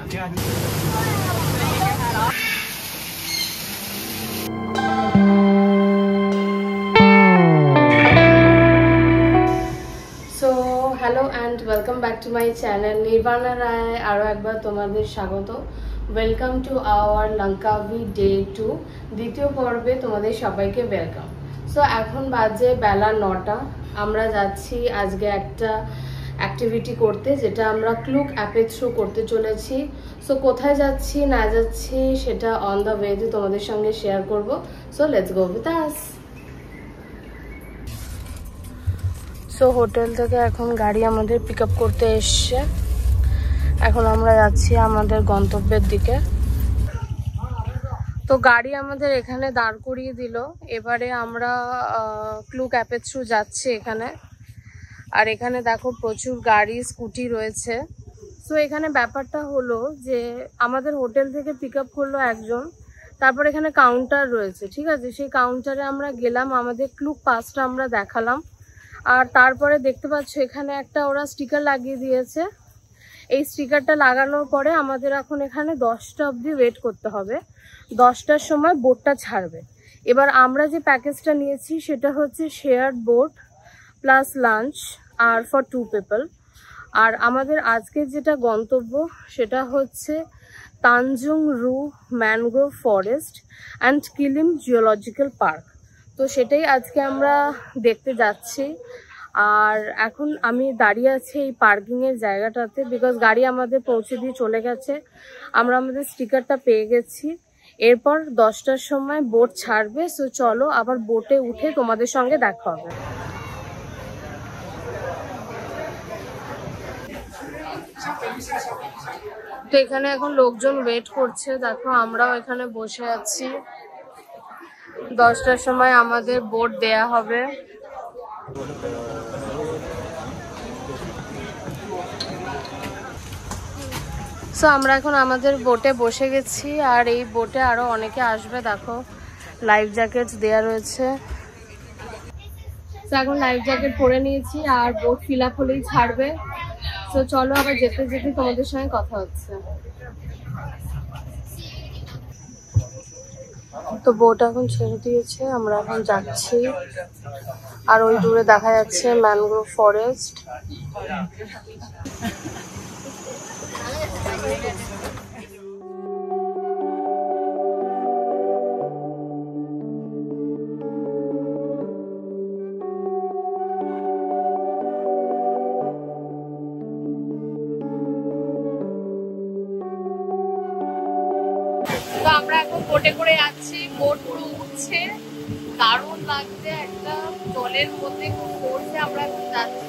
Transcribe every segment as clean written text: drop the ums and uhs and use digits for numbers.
Hello and welcome back to my channel Nirvana Ray. আরও একবার তোমাদের স্বাগত। Welcome to our Langkawi day 2 দ্বিতীয় পর্বে তোমাদের সবাইকে ওয়েলকাম। সো এখন বাজে বেলা 9টা। আমরা যাচ্ছি আজকে একটা অ্যাক্টিভিটি করতে, যেটা আমরা ক্লুক অ্যাপের থ্রু করতে চলেছি। সো কোথায় যাচ্ছি না যাচ্ছি সেটা অন দ্য ওয়েতে তোমাদের সঙ্গে শেয়ার করব। So let's go with us. So hotel থেকে এখন গাড়ি আমাদের পিক আপ করতে এসছে। এখন আমরা যাচ্ছি আমাদের গন্তব্যের দিকে। তো গাড়ি আমাদের এখানে দাঁড় করিয়ে দিল। এবারে আমরা ক্লুক অ্যাপের থ্রু যাচ্ছি এখানে। আর এখানে দেখো প্রচুর গাড়ি স্কুটি রয়েছে। সো এখানে ব্যাপারটা হলো যে আমাদের হোটেল থেকে পিক আপ করলো একজন, তারপর এখানে কাউন্টার রয়েছে, ঠিক আছে। সেই কাউন্টারে আমরা গেলাম, আমাদের ক্লুক পাসটা আমরা দেখালাম। আর তারপরে দেখতে পাচ্ছ এখানে একটা ওরা স্টিকার লাগিয়ে দিয়েছে। এই স্টিকারটা লাগানোর পরে আমাদের এখন এখানে 10টা অবধি ওয়েট করতে হবে। 10টার সময় বোটটা ছাড়বে। এবার আমরা যে প্যাকেজটা নিয়েছি সেটা হচ্ছে শেয়ার্ড বোট প্লাস লাঞ্চ আর ফর 2 পিপল। আর আমাদের আজকের যেটা গন্তব্য সেটা হচ্ছে Tanjung Rhu mangrove forest and Kilim geological park. তো সেটাই আজকে আমরা দেখতে যাচ্ছি। আর এখন আমি দাঁড়িয়ে আছি এই পার্কিংয়ের জায়গাটাতে, বিকজ গাড়ি আমাদের পৌঁছে দিয়ে চলে গেছে। আমরা আমাদের স্টিকারটা পেয়ে গেছি। এরপর 10টার সময় বোট ছাড়বে। সো চলো আবার বোটে উঠে তোমাদের সঙ্গে দেখা হবে। তো এখানে এখন লোকজন ওয়েট করছে, দেখো আমরাও এখানে বসে আছি। 10টার সময় আমাদের বোট দেয়া হবে। সো আমরা এখন আমাদের বোটে বসে গেছি। আর এই বোটে আরো অনেকে আসবে, দেখো লাইফ জ্যাকেট দেয়া রয়েছে। তো এখন লাইফ জ্যাকেট পরে নিয়েছি আর বোট ফিল আপ হলেই ছাড়বে। তো চলো আবার যেতে যেতে তোমাদের সঙ্গে কথা হচ্ছে। তো বোট এখন ছেড়ে দিয়েছে, আমরা এখন যাচ্ছি। আর ওই দূরে দেখা যাচ্ছে ম্যানগ্রোভ ফরেস্ট। তো আমরা এখন বোটে করে যাচ্ছি, বোট পুরো উঠছে, দারুণ লাগছে, একটা জলের মধ্যে খুব পড়ছে। আমরা এখন যাচ্ছি।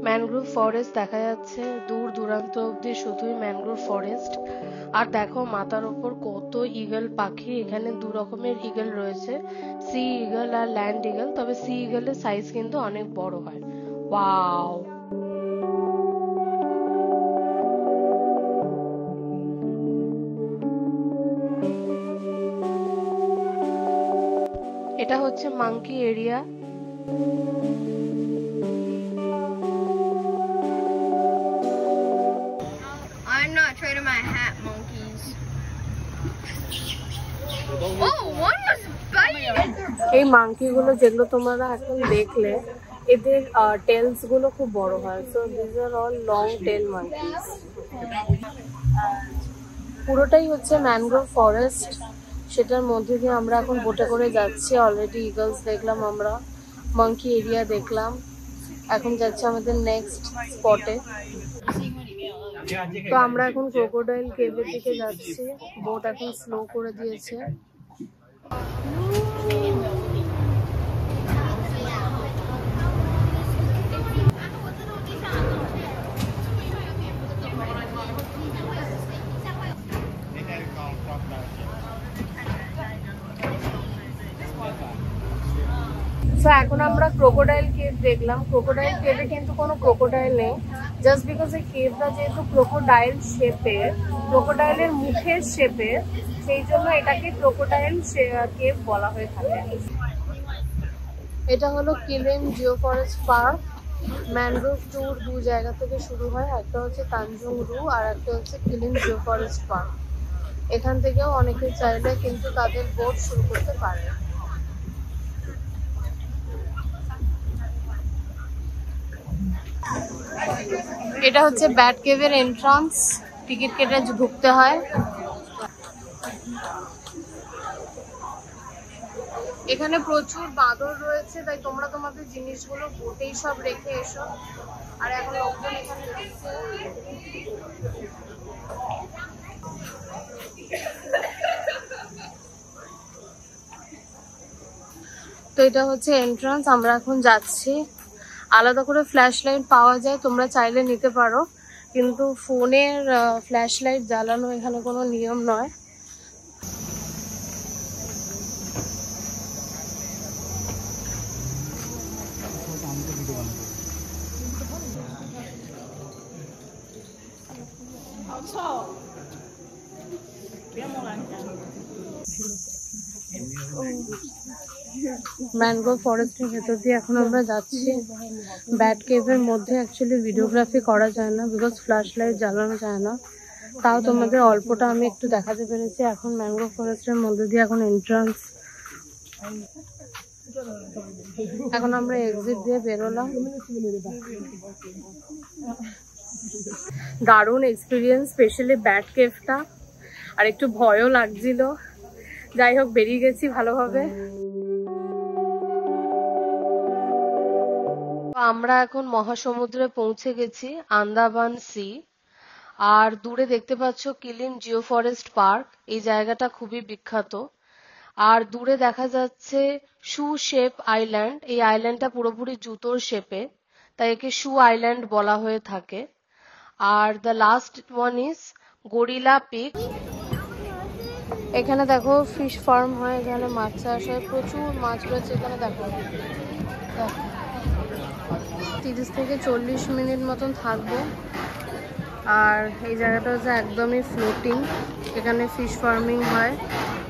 ম্যানগ্রোভ ফরেস্ট দেখা যাচ্ছে দূর দূরান্ত অব্দি, শুধুই ম্যানগ্রোভ ফরেস্ট। আর দেখো মাথার ওপর কত ঈগল পাখি। এখানে 2 রকমের ঈগল রয়েছে, সি ঈগল আর ল্যান্ড ঈগল। তবে সি ঈগলের সাইজ কিন্তু অনেক বড় হয়। ওয়াও! এটা হচ্ছে monkey area. I'm not trading my hat, monkeys. Oh, one was biting. এই মাঙ্কি গুলো যেগুলো তোমরা এখন দেখলে, এদের টেলস গুলো খুব বড় হয়। So this are all long tail monkeys. পুরোটাই হচ্ছে ম্যানগ্রোভ ফরেস্ট, সেটার মধ্যে দিয়ে আমরা এখন বোটে করে যাচ্ছি। অলরেডি ইগলস দেখলাম, আমরা মাঙ্কি এরিয়া দেখলাম। এখন যাচ্ছি আমাদের নেক্সট স্পটে। তো আমরা এখন ক্রোকোডাইল কেভের দিকে যাচ্ছি। বোট এখন স্লো করে দিয়েছে। সো এখন আমরা ক্রোকোডাইল কেভ দেখলাম। ক্রোকোডাইল কেভে কিন্তু কোনো ক্রোকোডাইল নেই, জাস্ট বিকজ এই কেভটা যেহেতু ক্রোকোডাইল শেপের, ক্রোকোডাইলের মুখের শেপের, সেই জন্য এটাকে ক্রোকোডাইল কেভ বলা হয়ে থাকে। এটা হলো কিলিম Jio forest park. Mangrove tour দু জায়গা থেকে শুরু হয়, একটা হচ্ছে তানজুং রু আর একটা হচ্ছে কিলিম জিও ফরেস্ট পার্ক। এখান থেকেও অনেকে চাইলে কিন্তু তাদের বোট শুরু করতে পারে। এটা হচ্ছে ব্যাট কেভের এন্ট্রান্স, টিকিট কেটে ঢুকতে হয়। এখানে প্রচুর বাঁদর রয়েছে, তাই তোমরা তোমাদের জিনিসগুলো বোটেই সব রেখে এসো। আর এখন লোকজন এখানে ঢুকছে। তো এটা হচ্ছে এন্ট্রান্স, আমরা এখন যাচ্ছি। আলাদা করে ফ্ল্যাশ লাইট পাওয়া যায়, তোমরা চাইলে নিতে পারো, কিন্তু ফোনের ফ্ল্যাশ লাইট জ্বালানো এখানে কোনো নিয়ম নয়। ম্যানগ্রোভ ফরেস্টের ভেতর দিয়ে এখন আমরা যাচ্ছি। ব্যাট কেভের মধ্যে অ্যাকচুয়ালি ভিডিওগ্রাফি করা যায় না, বিকজ ফ্ল্যাশ লাইট জ্বালানো যায় না। তাও তোমাদের অল্পটা আমি একটু দেখাতে পেরেছি। এখন ম্যানগ্রোভ ফরেস্টের মধ্যে দিয়ে এখন এন্ট্রান্স। এখন আমরা এক্সিট দিয়ে বেরোলাম। দারুণ এক্সপিরিয়েন্স, স্পেশালি ব্যাট কেভটা। আর একটু ভয়ও লাগছিল, যাই হোক বেরিয়ে গেছি ভালোভাবে। আমরা এখন মহাসমুদ্রে পৌঁছে গেছি, আন্দামান সি। আর দূরে দেখতে পাচ্ছ কিলিম জিও ফরেস্ট পার্ক, এই জায়গাটা খুবই বিখ্যাত। আর দূরে দেখা যাচ্ছে শু শেপ আইল্যান্ড, এই আইল্যান্ডটা পুরোপুরি জুতোর শেপে, তাই একে শু আইল্যান্ড বলা হয়ে থাকে। আর the last one is gorilla peak. এখানে দেখো ফিশ ফার্ম হয়, এখানে মাছ চাষ হয়, প্রচুর মাছ রয়েছে এখানে। দেখো 30 থেকে 40 মিনিট মতন থাকবো। আর এই জায়গাটা হচ্ছে একদমই ফ্লোটিং, এখানে ফিশ ফার্মিং হয়।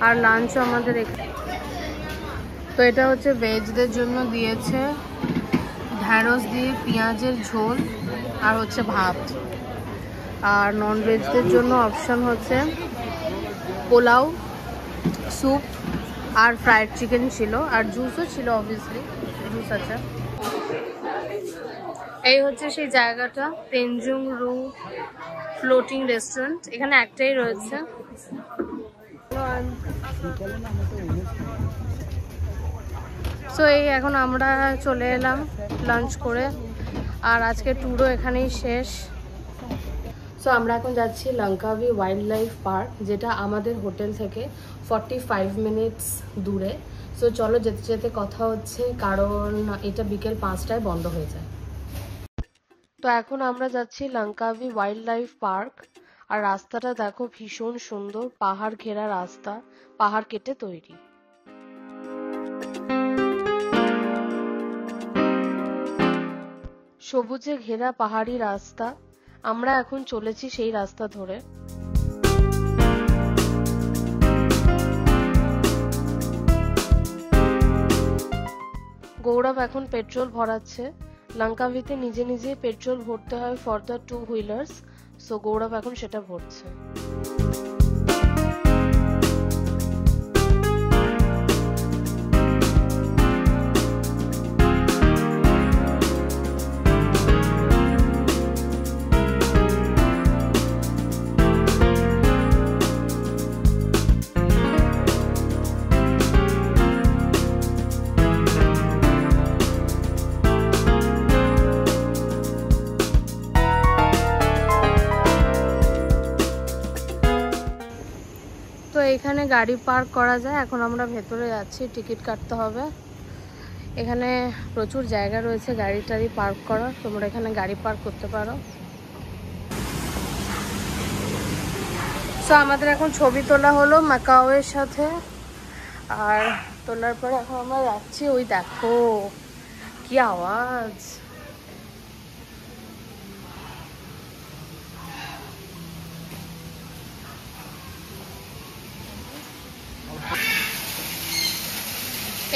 আর লাঞ্চও আমাদের তো এটা হচ্ছে ভেজদের জন্য দিয়েছে ঢ্যাঁড়স দিয়ে পেঁয়াজের ঝোল আর হচ্ছে ভাত। আর নন ভেজদের জন্য অপশন হচ্ছে পোলাও, স্যুপ আর ফ্রাইড চিকেন ছিল, আর জুসও ছিল, অবভিয়াসলি জুস আছে। এই হচ্ছে সেই জায়গাটা, তেনজুং রু ফ্লোটিং রেস্টুরেন্ট, এখানে একটাই রয়েছে। সো এই এখন আমরা চলে এলাম লাঞ্চ করে, আর আজকে ট্যুরও এখানেই শেষ। সো আমরা এখন যাচ্ছি লঙ্কাভি ওয়াইল্ড লাইফ পার্ক, যেটা আমাদের হোটেল থেকে 45 মিনিটস দূরে। সো চলো যেতে যেতে কথা হচ্ছে, কারণ এটা বিকেল 5টায় বন্ধ হয়ে যায়। তো এখন আমরা যাচ্ছি লঙ্কাভি ওয়াইল্ড লাইফ পার্ক। আর রাস্তাটা দেখো ভীষণ সুন্দর, পাহাড় ঘেরা রাস্তা, পাহাড় কেটে তৈরি। সবুজে ঘেরা পাহাড়ি রাস্তা, আমরা এখন চলেছি সেই রাস্তা ধরে। গৌরব এখন পেট্রোল ভরাচ্ছে। লঙ্কাভিতে নিজে নিজে পেট্রোল ভরতে হয় ফর দ্য 2 হুইলার্স, সো গৌরব এখন সেটা ভরছে। এখানে গাড়ি পার্ক করা যায়, এখন আমরা ভেতরে যাচ্ছি, টিকিট কাটতে হবে। এখানে প্রচুর জায়গা রয়েছে গাড়ি টাড়ি পার্ক করার, তোমরা এখানে গাড়ি পার্ক করতে পারো। সো আমাদের এখন ছবি তোলা হলো ম্যাকাওয়ের সাথে, আর তোলার পরে এখন আমরা যাচ্ছি। ওই দেখো কি আওয়াজ!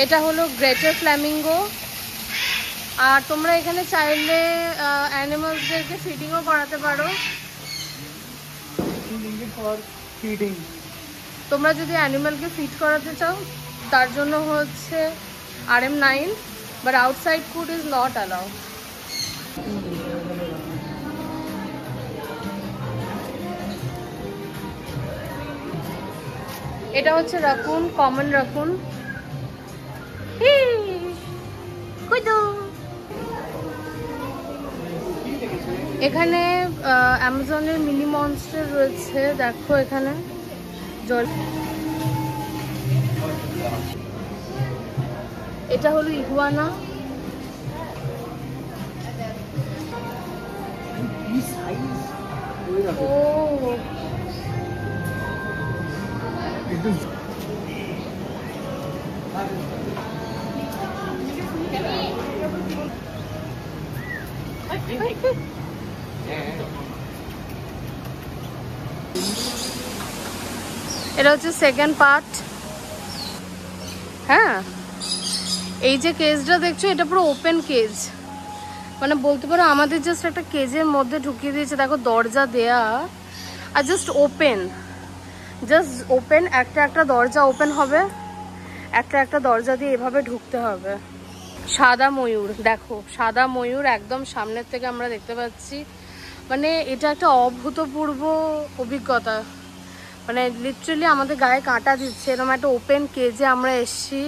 এটা হলো গ্রেটার ফ্ল্যামিঙ্গো। আর তোমরা এখানে চাইলে অ্যানিমালসদেরকে ফিডিংও করাতে পারো। তোমরা যদি অ্যানিমালকে ফিড করাতে চাও তার জন্য হচ্ছে RM9, but outside food is not allow. এটা হচ্ছে রাকুন, কমন রাকুন। এখানে অ্যামাজনের মিনি মনস্টার রয়েছে, দেখো এখানে জল। এটা হলো ইগুয়ানা। ও এটা হচ্ছে সেকেন্ড পার্ট। হ্যাঁ, এই যে কেজটা দেখছো এটা পুরো ওপেন কেজ, মানে বলতে পারো আমাদের জাস্ট একটা কেজের মধ্যে ঢুকিয়ে দিয়েছে। দেখো দরজা দেয়া আর জাস্ট ওপেন একটা দরজা ওপেন হবে, একটা দরজা দিয়ে এভাবে ঢুকতে হবে। সাদা ময়ূর, দেখো সাদা ময়ূর একদম সামনের থেকে আমরা দেখতে পাচ্ছি। মানে এটা একটা অভূতপূর্ব অভিজ্ঞতা, মানে লিটারালি আমাদের গায়ে কাঁটা দিচ্ছে। এরকম একটা ওপেন কেজে আমরা এসছি,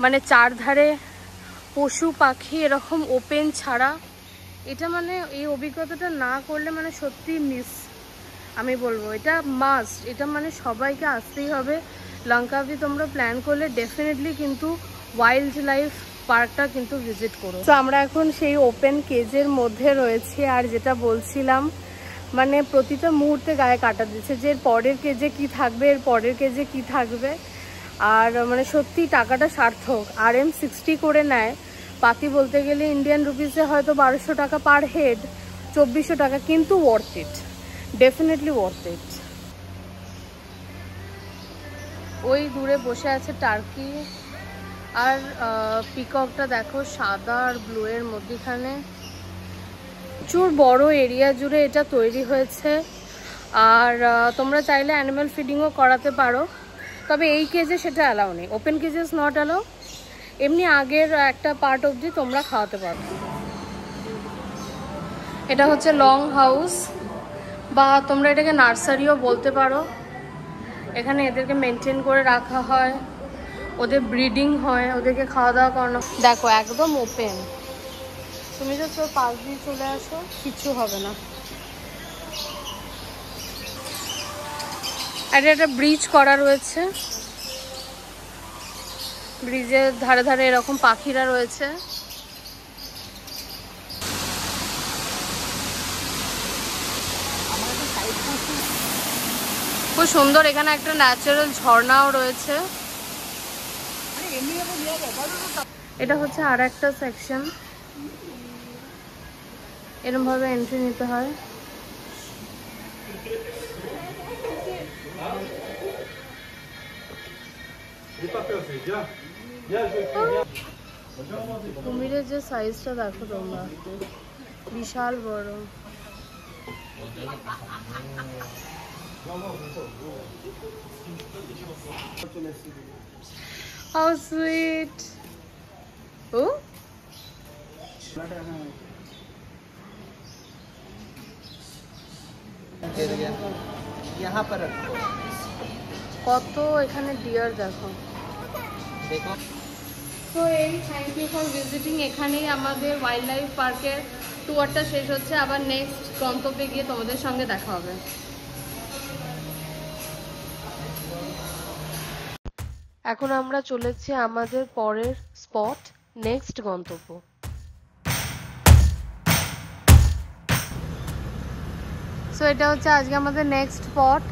মানে চারধারে পশু পাখি এরকম ওপেন ছাড়া। এটা মানে এই অভিজ্ঞতাটা না করলে মানে সত্যি মিস, আমি বলবো এটা মাস্ট। এটা মানে সবাইকে আসতেই হবে। লঙ্কাভি তোমরা প্ল্যান করলে ডেফিনেটলি কিন্তু ওয়াইল্ড লাইফ পার্কটা কিন্তু ভিজিট করো। তো আমরা এখন সেই ওপেন কেজের মধ্যে রয়েছি, আর যেটা বলছিলাম মানে প্রতিটা মুহূর্তে গায়ে কাটা দিচ্ছে যে এর পরের কেজে কি থাকবে, এর পরের কেজে কি থাকবে। আর মানে সত্যি টাকাটা সার্থক। RM60 করে নেয় পাতি, বলতে গেলে ইন্ডিয়ান রুপিসে হয়তো 1200 টাকা পার হেড, 2400 টাকা, কিন্তু worth it, definitely worth it. ওই দূরে বসে আছে টার্কি, আর পিককটা দেখো সাদা আর ব্লু এর মধ্যখানে। প্রচুর বড় এরিয়া জুড়ে এটা তৈরি হয়েছে। আর তোমরা চাইলে অ্যানিমাল ফিডিংও করাতে পারো, তবে এই কেজে সেটা অ্যালাউ নেই। Open কেজে is not allow. এমনি আগের একটা পার্ট অবধি তোমরা খাওয়াতে পারো। এটা হচ্ছে লং হাউস, বা তোমরা এটাকে নার্সারিও বলতে পারো। এখানে এদেরকে মেনটেন করে রাখা হয়, ওদের ব্রিডিং হয়, ওদেরকে খাওয়া দাওয়া করানো। দেখো একদম ওপেন, তুমি যে তোর পাশ দিয়ে চলে আসো কিচ্ছু হবে না। আর একটা ব্রিজ করা রয়েছে, ব্রিজের ধারে ধারে এরকম পাখিরা রয়েছে। খুব সুন্দর। এখানে একটা ন্যাচারাল ঝর্ণাও রয়েছে। এটা হচ্ছে আর একটা সেকশন, এরকম ভাবে এন্ট্রি নিতে হয়। কুমিরের যে সাইজটা দেখো তোমরা, বিশাল বড়। How sweet! Oh? यहाँ पर रखो। কত এখানে ডিয়ার দেখো। তো এই থ্যাংক ইউ ফর ভিজিটিং। এখানেই আমাদের ওয়াইল্ড লাইফ পার্কের ট্যুরটা শেষ হচ্ছে। আবার নেক্সট গন্তব্যে গিয়ে তোমাদের সঙ্গে দেখা হবে। এখন আমরা চলেছি আমাদের পরের স্পট, নেক্সট গন্তব্য। সো এটা হচ্ছে আজকে আমাদের next spot,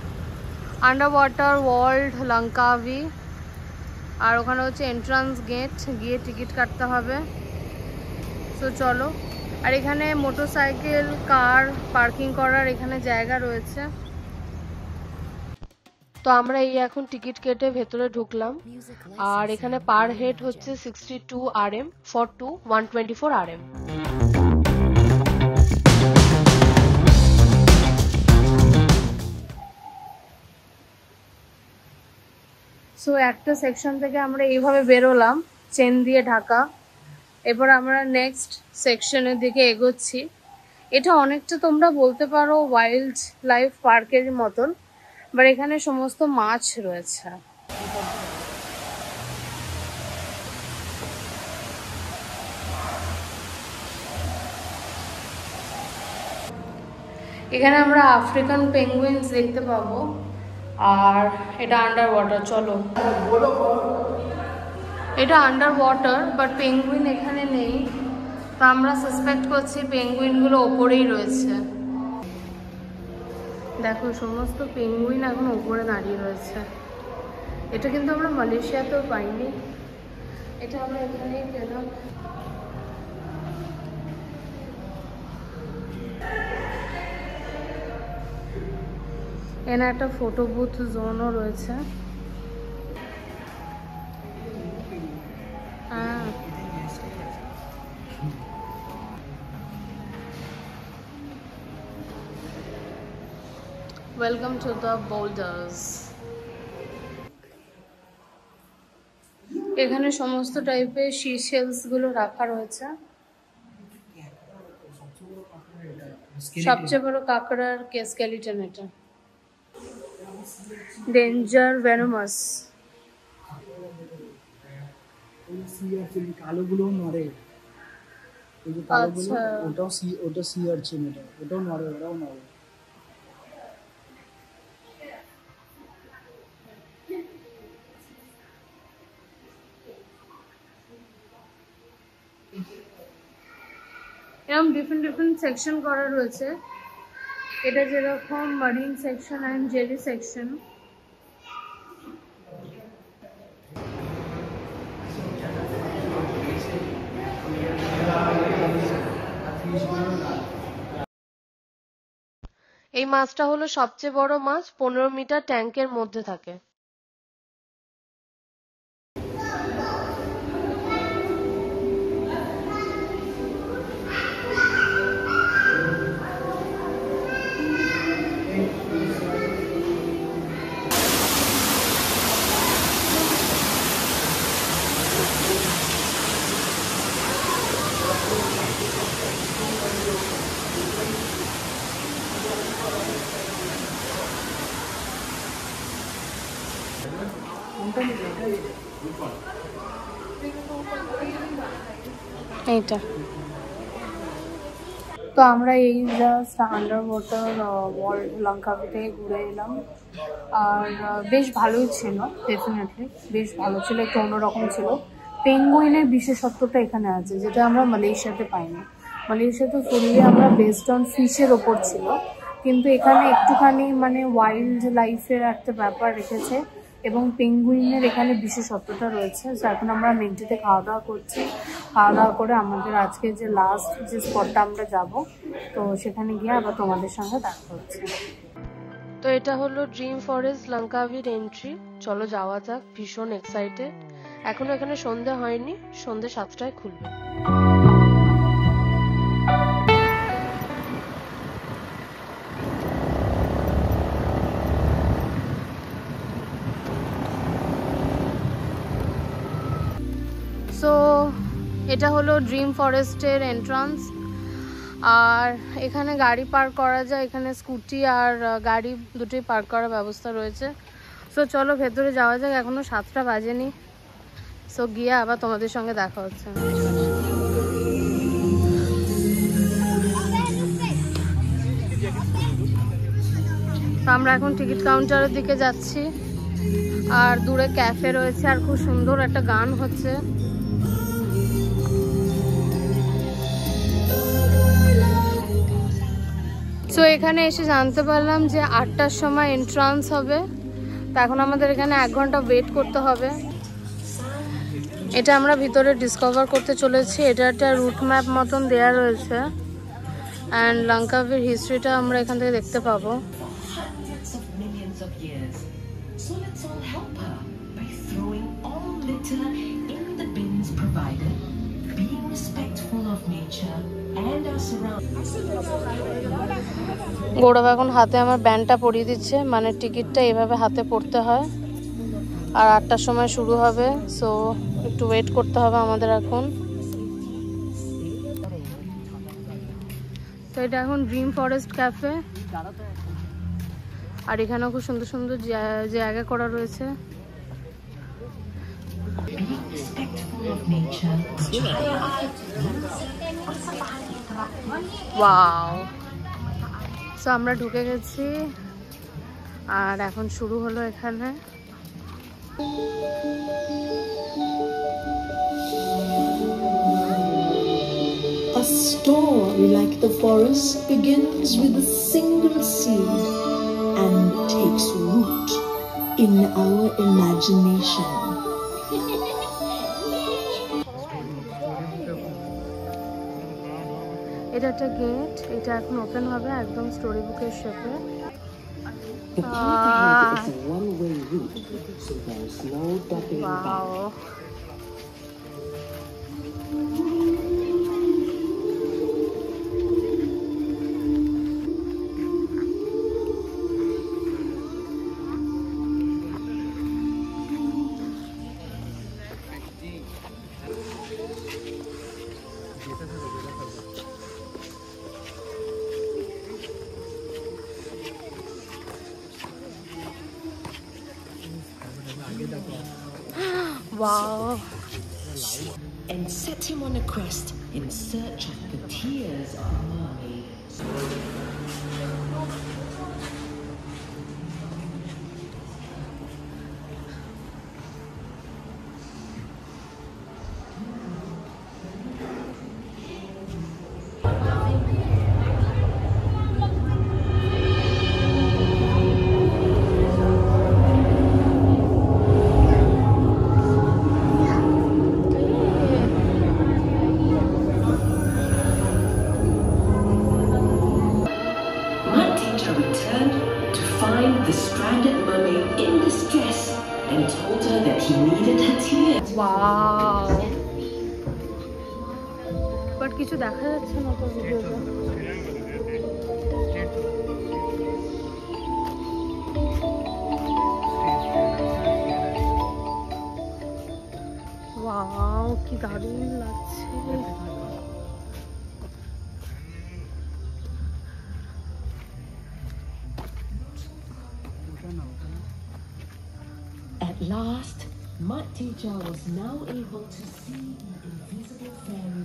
under water world Langkawi. আর ওখানে হচ্ছে এন্ট্রান্স গেট, গিয়ে টিকিট কাটতে হবে। সো চলো। আর এখানে মোটরসাইকেল, কার পার্কিং করার এখানে জায়গা রয়েছে। তো আমরা এই এখন টিকিট কেটে ভেতরে ঢুকলাম আর এখানে পার হেড হচ্ছে 62 RM ফর 124 RM। সো একটা সেকশন থেকে আমরা এইভাবে বেরোলাম চেন দিয়ে ঢাকা। এবার আমরা নেক্সট সেকশনের দিকে এগোচ্ছি। এটা অনেকটা তোমরা বলতে পারো ওয়াইল্ড লাইফ পার্কের মতন, বাট এখানে সমস্ত মাছ রয়েছে। এখানে আমরা আফ্রিকান পেঙ্গুইনস দেখতে পাবো আর এটা আন্ডার ওয়াটার। চলো, এটা আন্ডার ওয়াটার বাট পেঙ্গুইন এখানে নেই, তো আমরা সাসপেক্ট করছি পেঙ্গুইনগুলো ওপরেই রয়েছে। দেখো সমস্ত পেঙ্গুইন এখন ওপরে দাঁড়িয়ে রয়েছে। এটা কিন্তু আমরা মালয়েশিয়াতেও পাইনি, এটা আমরা এখানেই পেলাম। এখানে একটা ফটো বুথ জোনও রয়েছে। হ্যাঁ, ওয়েলকাম টু দ্য বোল্ডার্স। এখানে সমস্ত টাইপের সি শেলস গুলো রাখা রয়েছে। সবচেয়ে বড় কাঁকড়ার স্কেলিটন এটা, ডেঞ্জার ভেনোমাস। কালোগুলো নড়ে, ওই যে কালোগুলো ওটা সি আর্চিন, ওটাও নড়ে, ওরাও নড়ে। এরকম ডিফারেন্ট সেকশন করা রয়েছে। এটা যেরকম marine section and jelly section. এই মাছটা হলো সবচেয়ে বড় মাছ, 15 মিটার ট্যাঙ্কের মধ্যে থাকে। এইটা তো আমরা এই জাস্ট আন্ডার ওয়াটার ওয়ার্ল্ড লঙ্কাভি থেকে ঘুরে এলাম আর বেশ ভালোই ছিল, ডেফিনেটলি বেশ ভালো ছিল, একটু অন্যরকম ছিল। পেঙ্গুইনের বিশেষত্বটা এখানে আছে যেটা আমরা মালয়েশিয়াতে পাইনি। মালয়েশিয়াতে ফুললি আমরা বেসড অন ফিশের ওপর ছিল, কিন্তু এখানে একটুখানি মানে ওয়াইল্ড লাইফের একটা ব্যাপার রেখেছে এবং পেঙ্গুইনের এখানে বিশেষত্বটা রয়েছে। তো এখন আমরা মেন্টিতে খাওয়া দাওয়া করছি। খাওয়া দাওয়া করে আমাদের আজকে যে লাস্ট যে স্পটটা আমরা যাব, তো সেখানে গিয়ে আবার তোমাদের সঙ্গে দেখা হচ্ছে। তো এটা হলো ড্রিম ফরেস্ট লঙ্কাভির এন্ট্রি। চলো যাওয়া যাক, ভীষণ এক্সাইটেড। এখনো এখানে সন্ধে হয়নি, সন্ধে 7টায় খুলবে। সো এটা হলো ড্রিম ফরেস্টের এন্ট্রান্স আর এখানে গাড়ি পার্ক করা যায়, এখানে স্কুটি আর গাড়ি দুটোই পার্ক করার ব্যবস্থা রয়েছে। সো চলো ভেতরে যাওয়া যাক, এখনো 7টা বাজেনি। সো গিয়ে আবার তোমাদের সঙ্গে দেখা হচ্ছে। তো আমরা এখন টিকিট কাউন্টারের দিকে যাচ্ছি আর দূরে ক্যাফে রয়েছে আর খুব সুন্দর একটা গান হচ্ছে। সো এখানে এসে জানতে পারলাম যে 8টার সময় এন্ট্রান্স হবে, তো এখন আমাদের এখানে 1 ঘন্টা ওয়েট করতে হবে। এটা আমরা ভিতরে ডিসকভার করতে চলেছি। এটা একটা রুট ম্যাপ মতন দেয়া রয়েছে অ্যান্ড লঙ্কাভির হিস্ট্রিটা আমরা এখান থেকে দেখতে পাবো। litter in the bins provided, being respectful of nature and our surroundings. গৌরব এখন হাতে আমার ব্যান্ডটা পরিয়ে দিচ্ছে, মানে টিকিটটা এভাবে হাতে পড়তে হয়। আর 8টার সময় শুরু হবে, সো একটু ওয়েট করতে হবে আমাদের এখন। তো এটা এখন ড্রিম ফরেস্ট ক্যাফে, আর এখানেও খুব সুন্দর সুন্দর জায়গা করা রয়েছে। ওয়াও, সো আমরা ঢুকে গেছি আর এখন শুরু হলো এখানে। A story like the forest begins with a single seed and takes root in our imagination. এটা একটা গেট, এটা এখন ওপেন হবে একদম স্টোরি বুকের শেপে। The path ahead is a one-way route, so there's no doubling back. Wow. Wow. And set him on a quest in search of the tears of the mermaids. Wow. But কিছু দেখা যাচ্ছে না তো ভিডিওতে। Wow, কি দারুণ লাগছে। At last, Matija was now able to see the invisible fairy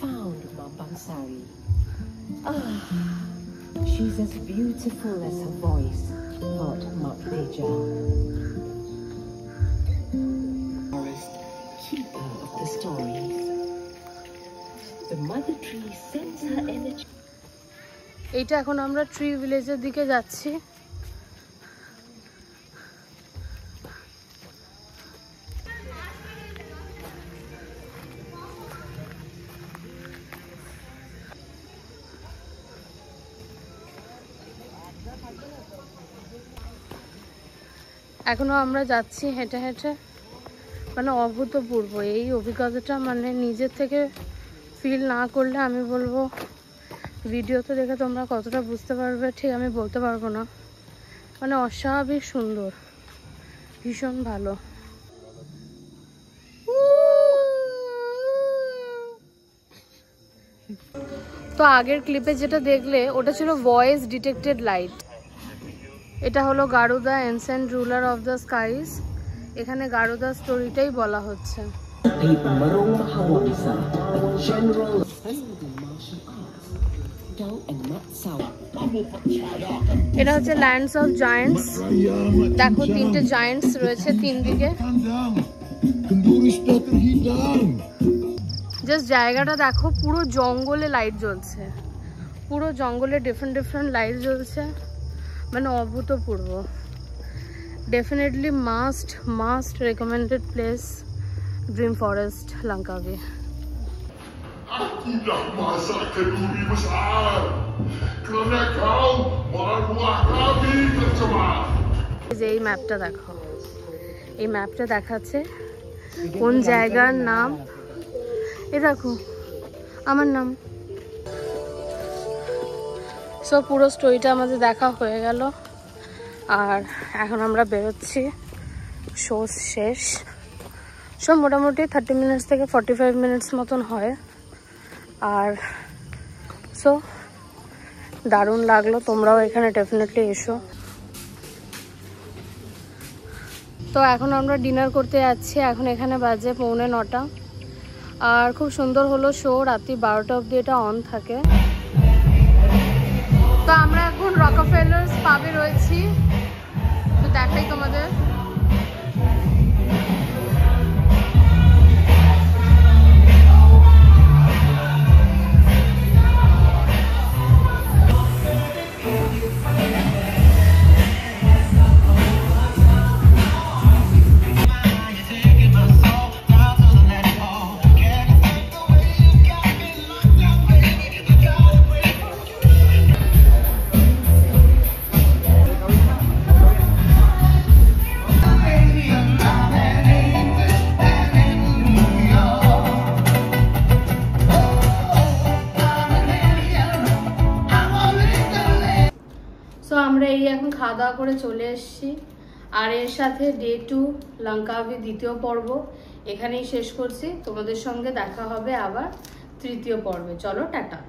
Found Mabangsari. She's as beautiful as her voice, thought Matija. Keeper of the stories. The mother tree sends her energy. এইটা এখন আমরা tree ভিলেজের দিকে যাচ্ছি। এখনো আমরা যাচ্ছি হেঁটে হেঁটে, মানে অভূতপূর্ব এই অভিজ্ঞতাটা, মানে নিজের থেকে ফিল না করলে আমি বলবো ভিডিওতে দেখে তোমরা কতটা বুঝতে পারবে ঠিক আমি বলতে পারবো না। মানে অস্বাভাবিক সুন্দর, ভীষণ ভালো। তো আগের ক্লিপে যেটা দেখলে ওটা ছিল ভয়েস ডিটেক্টেড লাইট। এটা হলো গারুদা, ancient ruler of the skies. এখানে গারুদা স্টোরিটাই বলা হচ্ছে। এটা হচ্ছে ল্যান্ডস অফ জায়ান্টস। দেখো 3টে জায়ান্টস রয়েছে 3 দিকে। জাস্ট জায়গাটা দেখো, পুরো জঙ্গলে লাইট জ্বলছে, পুরো জঙ্গলে ডিফারেন্ট ডিফারেন্ট লাইট জ্বলছে, মানে অভূতপূর্ব। Definitely must recommended place, Dream Forest, Langkawi. Tidak masa keduri besar kerana kau membuat kami tercemar. এই ম্যাপটা দেখো, এই ম্যাপটা দেখাচ্ছে কোন জায়গার নাম। এই দেখো আমার নাম। সো পুরো স্টোরিটা আমাদের দেখা হয়ে গেল, আর এখন আমরা বেরোচ্ছি। শো শেষ। সো মোটামুটি 30 মিনিটস থেকে 45 মিনিটস মতন হয়। আর সো দারুণ লাগলো, তোমরাও এখানে ডেফিনেটলি এসো। তো এখন আমরা ডিনার করতে যাচ্ছি। এখন এখানে বাজে 8:45, আর খুব সুন্দর হলো শো। রাত্রি 12টা অবধি এটা অন থাকে। তো আমরা এখন রকফেলার্স পাবে রয়েছি, তো দেখাই তোমাদের। আমরা এই এখন খাওয়া দাওয়া করে চলে এসেছি, আর এর সাথে ডে 2 লঙ্কাভি দ্বিতীয় পর্ব এখানেই শেষ করছি। তোমাদের সঙ্গে দেখা হবে আবার তৃতীয় পর্বে। চলো টাটা।